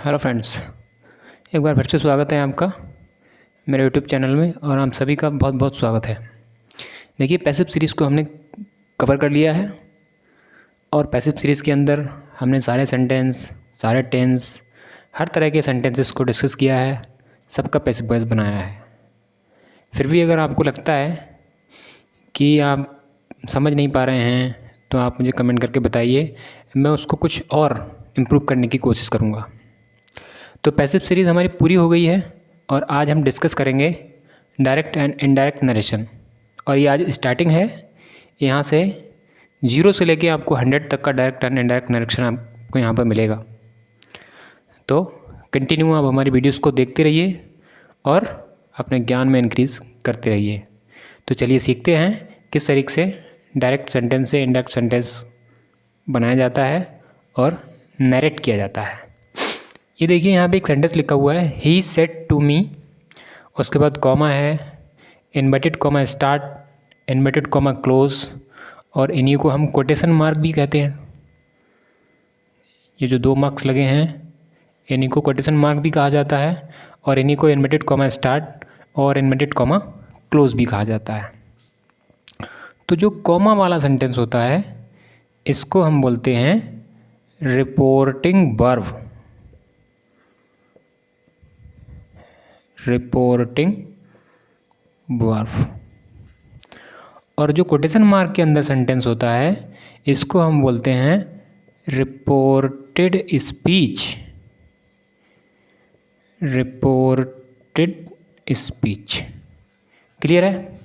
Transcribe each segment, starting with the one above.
Hello friends, एक बार फिर से स्वागत है आपका मेरे यूट्यूब चैनल में। और आप सभी का बहुत बहुत स्वागत है। देखिए, पैसिव सीरीज़ को हमने कवर कर लिया है और पैसिव सीरीज़ के अंदर हमने सारे सेंटेंस, सारे टेंस, हर तरह के सेंटेंसेस को डिस्कस किया है, सबका पैसिव वॉइस बनाया है। फिर भी अगर आपको लगता है कि आप समझ नहीं पा रहे हैं तो आप मुझे कमेंट करके बताइए, मैं उसको कुछ और इम्प्रूव करने की कोशिश करूँगा। तो पैसिव सीरीज़ हमारी पूरी हो गई है और आज हम डिस्कस करेंगे डायरेक्ट एंड इनडायरेक्ट नरेशन। और ये आज स्टार्टिंग है, यहाँ से 0 से लेके आपको 100 तक का डायरेक्ट एंड इनडायरेक्ट नरेशन आपको यहाँ पर मिलेगा। तो कंटिन्यू आप हमारी वीडियोस को देखते रहिए और अपने ज्ञान में इंक्रीज़ करते रहिए। तो चलिए सीखते हैं किस तरीके से डायरेक्ट सेंटेंस से इनडायरेक्ट सेंटेंस बनाया जाता है और नरेट किया जाता है। ये देखिए, यहाँ पे एक सेंटेंस लिखा हुआ है, ही सेड टू मी, उसके बाद कॉमा है, inverted comma start, inverted comma close, और इन्हीं को हम कोटेशन मार्क भी कहते हैं। ये जो 2 मार्क्स लगे हैं इन्हीं को कोटेशन मार्क भी कहा जाता है और इन्हीं को इन्वर्टेड कॉमा स्टार्ट और इन्वर्टेड कॉमा क्लोज भी कहा जाता है। तो जो कॉमा वाला सेंटेंस होता है इसको हम बोलते हैं रिपोर्टिंग वर्ब। Reporting verb. और जो कोटेशन मार्क के अंदर सेंटेंस होता है इसको हम बोलते हैं reported speech. Reported speech. Clear है?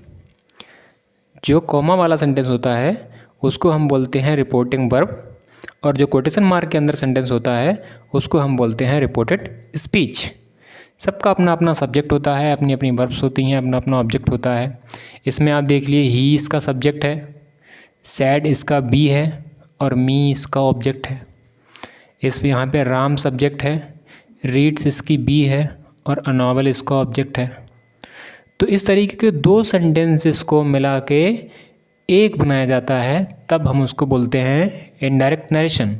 जो कॉमा वाला सेंटेंस होता है उसको हम बोलते हैं रिपोर्टिंग वर्ब और जो कोटेशन मार्क के अंदर सेंटेंस होता है उसको हम बोलते हैं रिपोर्टेड स्पीच। सबका अपना अपना सब्जेक्ट होता है, अपनी अपनी वर्ब्स होती हैं, अपना अपना ऑब्जेक्ट होता है। इसमें आप देख लिए, ही इसका सब्जेक्ट है, सैड इसका बी है और मी इसका ऑब्जेक्ट है। इसमें यहाँ पे राम सब्जेक्ट है, रीड्स इसकी बी है और अ नॉवल इसका ऑब्जेक्ट है। तो इस तरीके के 2 सेंटेंसेस को मिला के एक बनाया जाता है, तब हम उसको बोलते हैं इनडायरेक्ट नरेशन।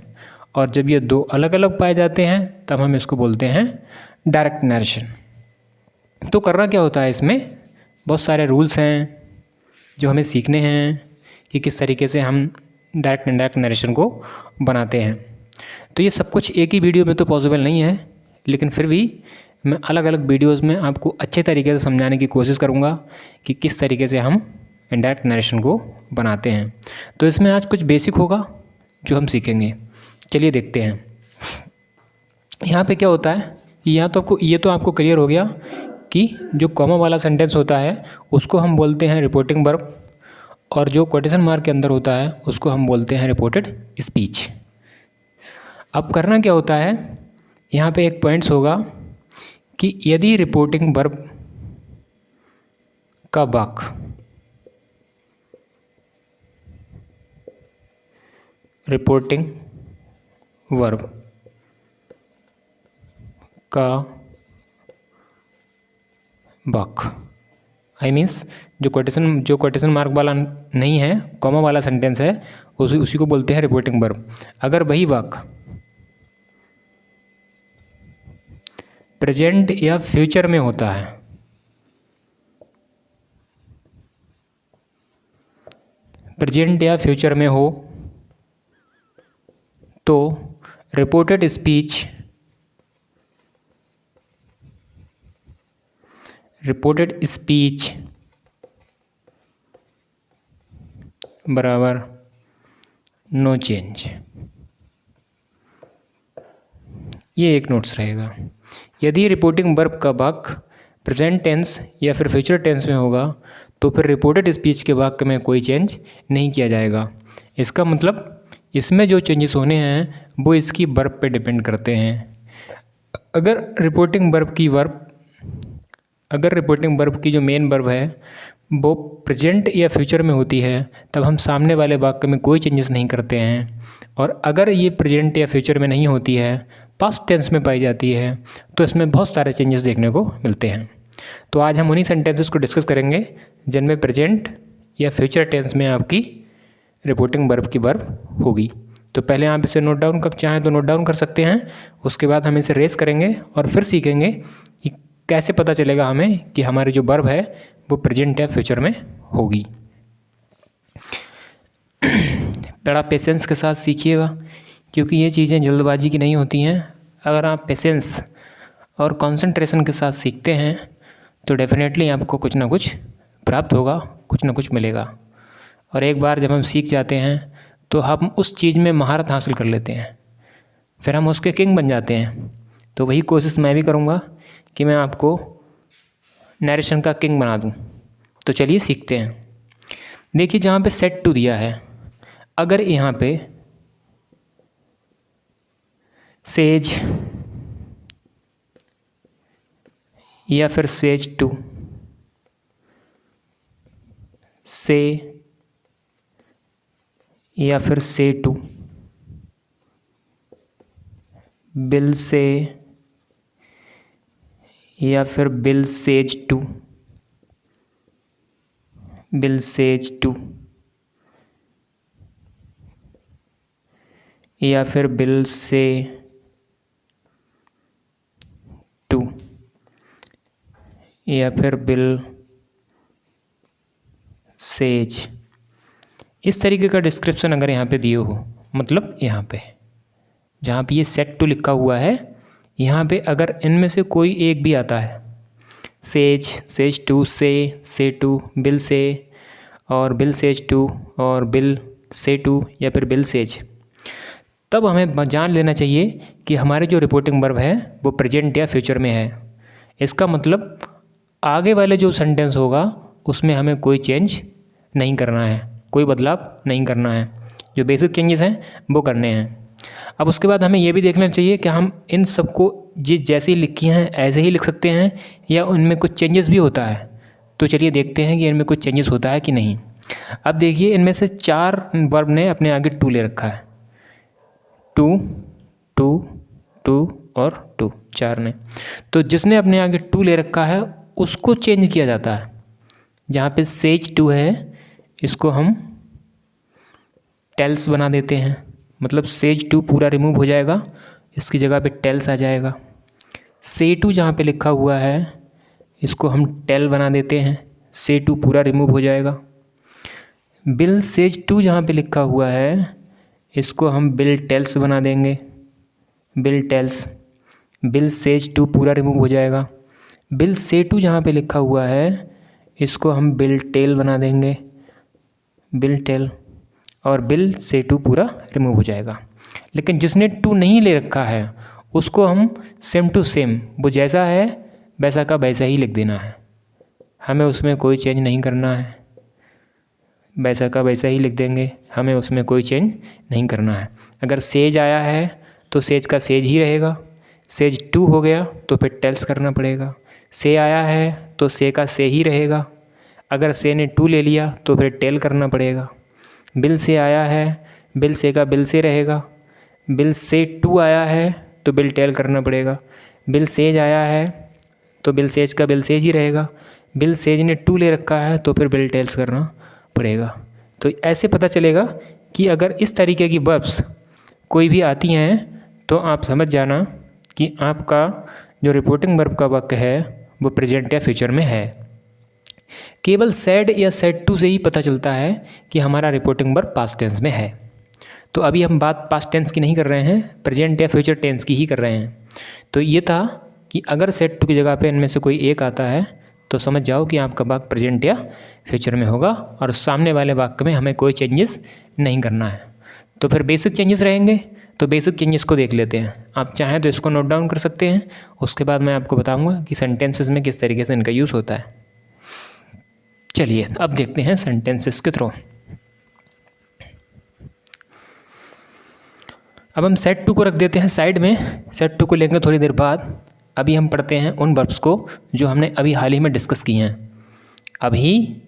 और जब ये 2 अलग अलग पाए जाते हैं तब हम इसको बोलते हैं डायरेक्ट नरेशन। तो करना क्या होता है, इसमें बहुत सारे रूल्स हैं जो हमें सीखने हैं कि किस तरीके से हम डायरेक्ट इनडायरेक्ट नरेशन को बनाते हैं। तो ये सब कुछ एक ही वीडियो में तो पॉसिबल नहीं है, लेकिन फिर भी मैं अलग अलग वीडियोस में आपको अच्छे तरीके से समझाने की कोशिश करूँगा कि किस तरीके से हम इनडायरेक्ट नरेशन को बनाते हैं। तो इसमें आज कुछ बेसिक होगा जो हम सीखेंगे। चलिए देखते हैं। यहाँ पे क्या होता है, या तो आपको क्लियर हो गया कि जो कॉमा वाला सेंटेंस होता है उसको हम बोलते हैं रिपोर्टिंग वर्ब और जो कोटेशन मार्क के अंदर होता है उसको हम बोलते हैं रिपोर्टेड स्पीच। अब करना क्या होता है, यहाँ पे एक पॉइंट्स होगा कि यदि रिपोर्टिंग वर्ब का वाक्य रिपोर्टिंग वर्ब का वाक्य आई मीन्स जो कोटेशन मार्क वाला नहीं है, कॉमा वाला सेंटेंस है, उसी को बोलते हैं रिपोर्टिंग वर्ब। अगर वही वाक्य प्रेजेंट या फ्यूचर में होता है, प्रेजेंट या फ्यूचर में हो तो रिपोर्टेड स्पीच बराबर नो चेंज। ये एक नोट्स रहेगा। यदि रिपोर्टिंग वर्ब का वाक्य प्रेजेंट टेंस या फिर फ्यूचर टेंस में होगा तो फिर रिपोर्टेड स्पीच के वाक्य में कोई चेंज नहीं किया जाएगा। इसका मतलब इसमें जो चेंजेस होने हैं वो इसकी वर्ब पे डिपेंड करते हैं। अगर रिपोर्टिंग वर्ब की जो मेन वर्ब है वो प्रेजेंट या फ्यूचर में होती है तब हम सामने वाले वाक्य में कोई चेंजेस नहीं करते हैं। और अगर ये प्रेजेंट या फ्यूचर में नहीं होती है, पास्ट टेंस में पाई जाती है, तो इसमें बहुत सारे चेंजेस देखने को मिलते हैं। तो आज हम उन्हीं सेंटेंसेस को डिस्कस करेंगे जिनमें प्रेजेंट या फ्यूचर टेंस में आपकी रिपोर्टिंग वर्ब की वर्ब होगी। तो पहले आप इसे नोट डाउन कर चाहें तो नोट डाउन कर सकते हैं। उसके बाद हम इसे रेस करेंगे और फिर सीखेंगे कि कैसे पता चलेगा हमें कि हमारी जो वर्ब है वो प्रेजेंट या फ्यूचर में होगी। बड़ा पेशेंस के साथ सीखिएगा, क्योंकि ये चीज़ें जल्दबाजी की नहीं होती हैं। अगर आप पेशेंस और कंसंट्रेशन के साथ सीखते हैं तो डेफिनेटली आपको कुछ ना कुछ प्राप्त होगा, कुछ ना कुछ मिलेगा। और एक बार जब हम सीख जाते हैं तो हम उस चीज़ में महारत हासिल कर लेते हैं, फिर हम उसके किंग बन जाते हैं। तो वही कोशिश मैं भी करूँगा कि मैं आपको नरेशन का किंग बना दूँ। तो चलिए सीखते हैं। देखिए जहाँ पे सेट टू दिया है, अगर यहाँ पे सेज या फिर सेज टू, से या फिर से टू, बिल से या फिर Bill says to, Bill says to या फिर बिल से टू या फिर बिल सेज, इस तरीके का डिस्क्रिप्शन अगर यहाँ पे दिए हो, मतलब यहाँ पे जहाँ पे ये सेट टू लिखा हुआ है, यहाँ पे अगर इनमें से कोई एक भी आता है, सेज, सेज टू, से टू, बिल से और बिल सेज टू और बिल से टू या फिर बिल सेज, तब हमें जान लेना चाहिए कि हमारे जो रिपोर्टिंग वर्ब है वो प्रेजेंट या फ्यूचर में है। इसका मतलब आगे वाले जो सेंटेंस होगा उसमें हमें कोई चेंज नहीं करना है, कोई बदलाव नहीं करना है। जो बेसिक चेंजेस हैं वो करने हैं। अब उसके बाद हमें ये भी देखना चाहिए कि हम इन सबको जैसी लिखी हैं ऐसे ही लिख सकते हैं या उनमें कुछ चेंजेस भी होता है। तो चलिए देखते हैं कि इनमें कुछ चेंजेस होता है कि नहीं। अब देखिए इनमें से 4 वर्ब ने अपने आगे टू ले रखा है, टू, टू, टू और टू, 4 ने। तो जिसने अपने आगे टू ले रखा है उसको चेंज किया जाता है। जहाँ पे सेज टू है इसको हम टेल्स बना देते हैं, मतलब सेज टू पूरा रिमूव हो जाएगा, इसकी जगह पे टेल्स आ जाएगा। से टू जहाँ पे लिखा हुआ है इसको हम टेल बना देते हैं, से टू पूरा रिमूव हो जाएगा। बिल सेज टू जहाँ पे लिखा हुआ है इसको हम बिल टेल्स बना देंगे, Bill tells, Bill says to पूरा रिमूव हो जाएगा। बिल से टू जहाँ पे लिखा हुआ है इसको हम बिल टेल बना देंगे, बिल टेल, और बिल से टू पूरा रिमूव हो जाएगा। लेकिन जिसने टू नहीं ले रखा है उसको हम सेम टू सेम, वो जैसा है वैसा का वैसा ही लिख देना है, हमें उसमें कोई चेंज नहीं करना है, वैसा का वैसा ही लिख देंगे, हमें उसमें कोई चेंज नहीं करना है। अगर सेज आया है तो सेज का सेज ही रहेगा, सेज टू हो गया तो फिर टेल्स करना पड़ेगा, से आया है तो से का से ही रहेगा, अगर से ने टू ले लिया तो फिर टेल करना पड़ेगा। बिल से आया है, बिल से का बिल से रहेगा, बिल से टू आया है तो बिल टेल करना पड़ेगा, बिल सेज आया है तो बिल सेज का बिल सेज ही रहेगा, बिल सेज ने टू ले रखा है तो फिर बिल टेल्स करना पड़ेगा। तो ऐसे पता चलेगा कि अगर इस तरीके की वर्ब्स कोई भी आती हैं तो आप समझ जाना कि आपका जो रिपोर्टिंग वर्ब का वाक्य है वो प्रेजेंट या फ्यूचर में है। केवल सेड या सेड टू से ही पता चलता है कि हमारा रिपोर्टिंग वर्ब पास्ट टेंस में है। तो अभी हम बात पास्ट टेंस की नहीं कर रहे हैं, प्रेजेंट या फ्यूचर टेंस की ही कर रहे हैं। तो ये था कि अगर सेड टू की जगह पे इनमें से कोई एक आता है तो समझ जाओ कि आपका वाक्य प्रेजेंट या फ्यूचर में होगा और सामने वाले वाक्य में हमें कोई चेंजेस नहीं करना है। तो फिर बेसिक चेंजेस रहेंगे, तो बेसिक चेंजेस को देख लेते हैं। आप चाहें तो इसको नोट डाउन कर सकते हैं, उसके बाद मैं आपको बताऊंगा कि सेंटेंसेस में किस तरीके से इनका यूज़ होता है। चलिए अब देखते हैं सेंटेंसेस के थ्रू। अब हम सेट टू को रख देते हैं साइड में, सेट टू को लेंगे थोड़ी देर बाद। अभी हम पढ़ते हैं उन वर्ब्स को जो हमने अभी हाल ही में डिस्कस किए हैं। अभी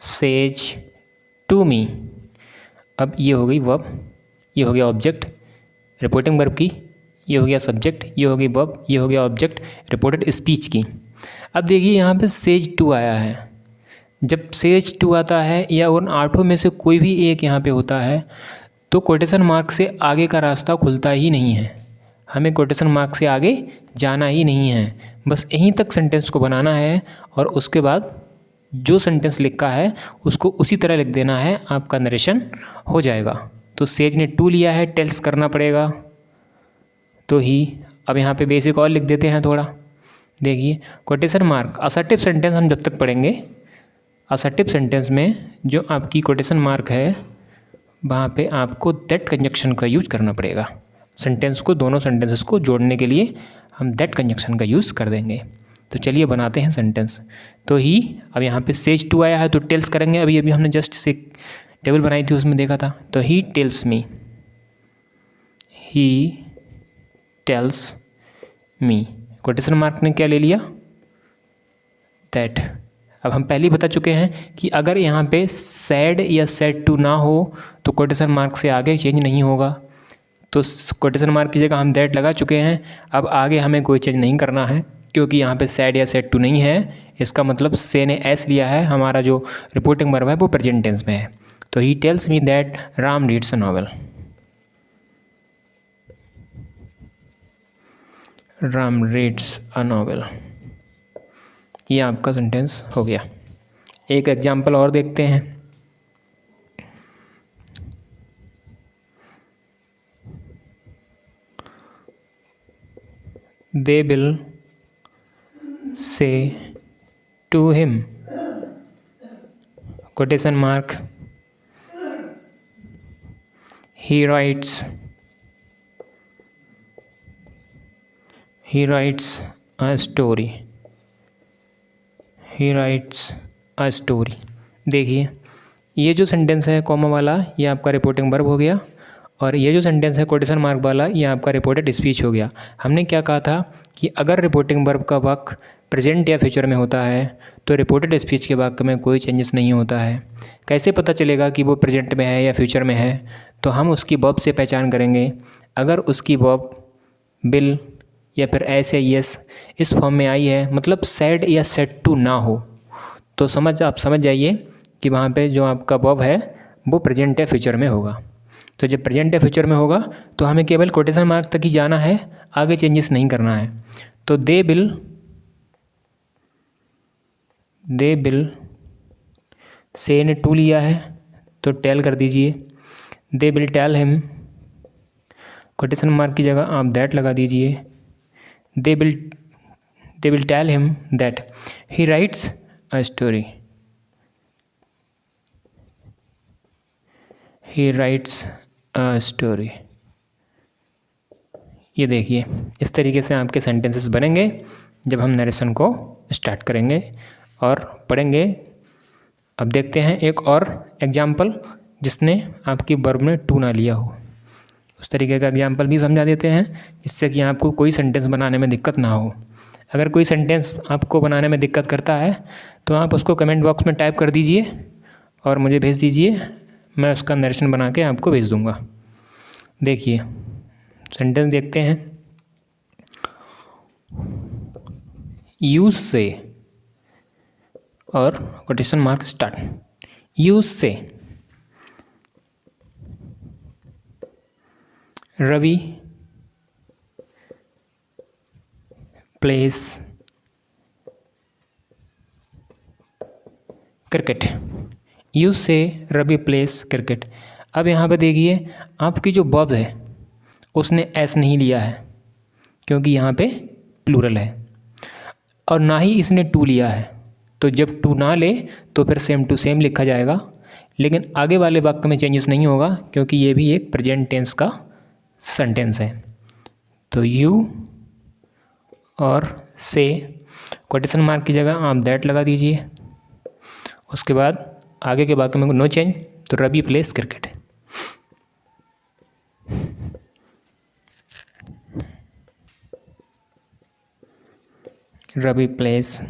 सेज टू मी, अब ये हो गई वर्ब, ये हो गया ऑब्जेक्ट रिपोर्टिंग वर्ब की, ये हो गया सब्जेक्ट, ये हो गई वर्ब, ये हो गया ऑब्जेक्ट रिपोर्टेड स्पीच की। अब देखिए यहाँ पे सेज टू आया है, जब CH2 आता है या उन 8 में से कोई भी एक यहाँ पे होता है तो कोटेशन मार्क से आगे का रास्ता खुलता ही नहीं है। हमें कोटेशन मार्क से आगे जाना ही नहीं है, बस यहीं तक सेंटेंस को बनाना है और उसके बाद जो सेंटेंस लिखा है उसको उसी तरह लिख देना है, आपका नरेशन हो जाएगा। तो सेज ने टू लिया है, टेल्स करना पड़ेगा तो ही। अब यहाँ पे बेसिक और लिख देते हैं थोड़ा। देखिए कोटेशन मार्क, असर्टिव सेंटेंस हम जब तक पढ़ेंगे, असर्टिव सेंटेंस में जो आपकी कोटेशन मार्क है वहाँ पे आपको दैट कंजक्शन का यूज करना पड़ेगा। सेंटेंस को, दोनों सेंटेंसेस को जोड़ने के लिए हम दैट कंजक्शन का यूज़ कर देंगे। तो चलिए बनाते हैं सेंटेंस। तो ही, अब यहाँ पे सेज टू आया है तो टेल्स करेंगे। अभी हमने जस्ट से टेबल बनाई थी उसमें देखा था। तो he tells me, he tells me, quotation mark ने क्या ले लिया, दैट। अब हम पहले ही बता चुके हैं कि अगर यहाँ पे सैड या सेड टू ना हो तो कोटेशन मार्क से आगे चेंज नहीं होगा। तो कोटेशन मार्क की जगह हम दैट लगा चुके हैं। अब आगे हमें कोई चेंज नहीं करना है क्योंकि यहाँ पे सैड या सेड टू नहीं है। इसका मतलब से ने एस लिया है, हमारा जो रिपोर्टिंग वर्ब है वो प्रेजेंट टेंस में है। तो he tells me that Ram reads a novel, Ram reads a novel. ये आपका सेंटेंस हो गया। एक एग्जाम्पल और देखते हैं। They will say to him, quotation mark, he writes a story, he writes a story। देखिए ये जो सेंटेंस है कॉमा वाला ये आपका रिपोर्टिंग वर्ब हो गया और ये जो सेंटेंस है कोटेशन मार्क वाला ये आपका रिपोर्टेड स्पीच हो गया। हमने क्या कहा था कि अगर रिपोर्टिंग वर्ब का वाक्य प्रेजेंट या फ्यूचर में होता है तो रिपोर्टेड स्पीच के वाक्य में कोई चेंजेस नहीं होता है। कैसे पता चलेगा कि वो प्रेजेंट में है या फ्यूचर में है, तो हम उसकी वर्ब से पहचान करेंगे। अगर उसकी वर्ब विल या फिर एस या यस इस फॉर्म में आई है, मतलब सैड या सेड टू ना हो, तो आप समझ जाइए कि वहाँ पे जो आपका वर्ब है वो प्रेजेंट या फ्यूचर में होगा। तो जब प्रेजेंट या फ्यूचर में होगा तो हमें केवल कोटेशन मार्क तक ही जाना है, आगे चेंजेस नहीं करना है। तो दे विल से ने टू लिया है तो टेल कर दीजिए। They will tell him, quotation mark की जगह आप दैट लगा दीजिए। They will tell him that he writes a story, he writes a story. ये देखिए इस तरीके से आपके सेंटेंसेस बनेंगे जब हम नरेशन को स्टार्ट करेंगे और पढ़ेंगे। अब देखते हैं एक और एग्जाम्पल जिसने आपकी वर्ब में टू ना लिया हो। उस तरीके का एग्जाम्पल भी समझा देते हैं जिससे कि आपको कोई सेंटेंस बनाने में दिक्कत ना हो। अगर कोई सेंटेंस आपको बनाने में दिक्कत करता है तो आप उसको कमेंट बॉक्स में टाइप कर दीजिए और मुझे भेज दीजिए, मैं उसका नरेशन बना के आपको भेज दूँगा। देखिए सेंटेंस देखते हैं। यूज से और कोटेशन मार्क स्टार्ट। यूज से रवि प्लेस क्रिकेट। यूज से रवि प्लेस क्रिकेट। अब यहाँ पे देखिए आपकी जो वर्ब है उसने एस नहीं लिया है क्योंकि यहाँ पे प्लूरल है, और ना ही इसने टू लिया है। तो जब टू ना ले तो फिर सेम टू सेम लिखा जाएगा, लेकिन आगे वाले वाक्य में चेंजेस नहीं होगा क्योंकि ये भी एक प्रेजेंट टेंस का सेंटेंस है। तो यू और से, कोटेशन मार्क की जगह आप दैट लगा दीजिए। उसके बाद आगे के वाक्य में नो चेंज, तो Ravi plays cricket. Ravi place